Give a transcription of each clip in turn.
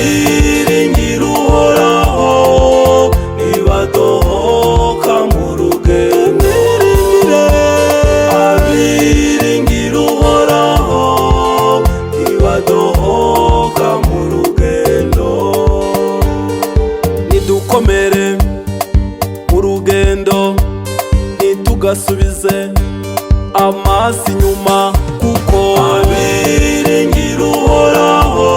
abiringira uhoraho ntibadohoka mu rugendo. Abiringira uhoraho ntibadohoka mu rugendo. Nidukomere mu rugendo ntitugasubize amaso inyuma, kuko abiringira uhoraho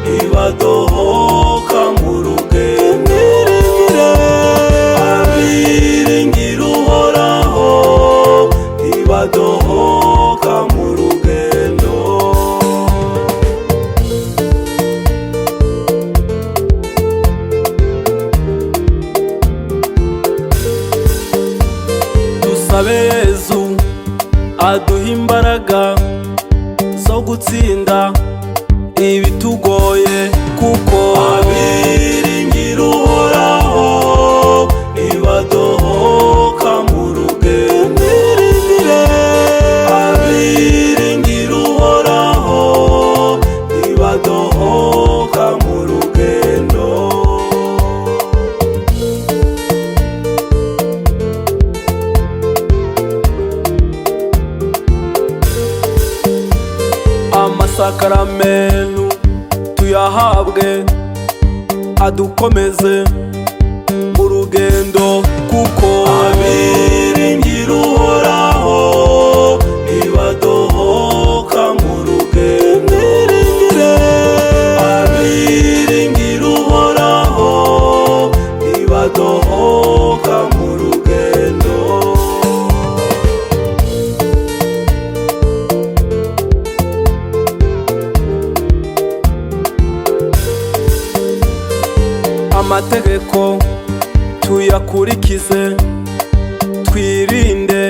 ntibadohoka mu rugendo. Abiringira uhoraho ntibadohoka mu rugendo. Dusabe Yezu aduha imbaraga zo gutsinda ibitugoye, kuko abiringira uhoraho ntibadohoka mu rugendo. Abiringira uhoraho ntibadohoka mu rugendo. Amasakaramentu tuyahabwe adukomeze mu rugendo, kuko abiringira uhoraho ntibadohoka mu rugendo. Abiringira uhoraho ntibadohoka mu rugendo. Amategeko tuyakurikize, twirinde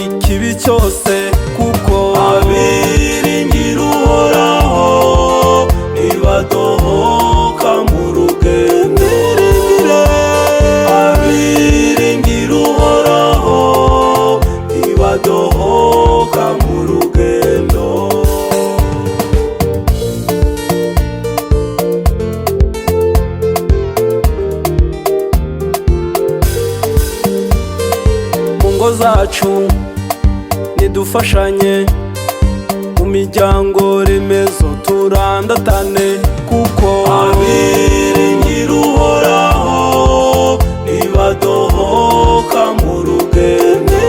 ikibi cyose, kuko abiringira uhoraho ntibadohoka mu rugendo. Abiringira uhoraho ntibadohoka mu rugendo. Ngo zacu nidufashanye, mu miryango remezo turandatane, kuko abiringira uhoraho ntibadohoka mu rugendo.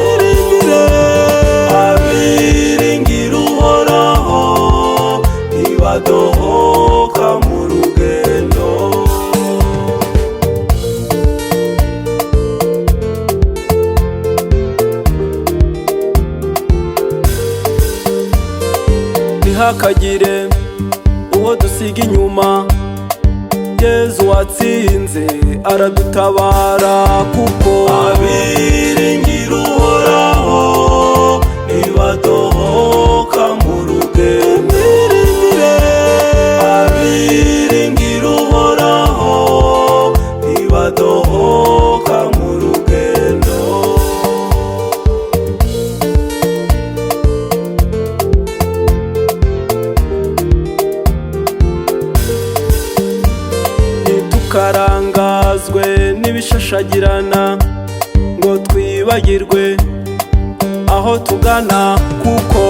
Abiringira uhoraho ntibadohoka mu rugendo. Ntihakagire uwo dusiga inyuma, Yezu watsinze aradutabara, kuko abiringira uhoraho ntibadohoka mu rugendo. Abiringira uhoraho ntibadohoka mu rugendo. Ntidukarangazwe n'ibishashagirana ngo twibagirwe aho tugana, kuko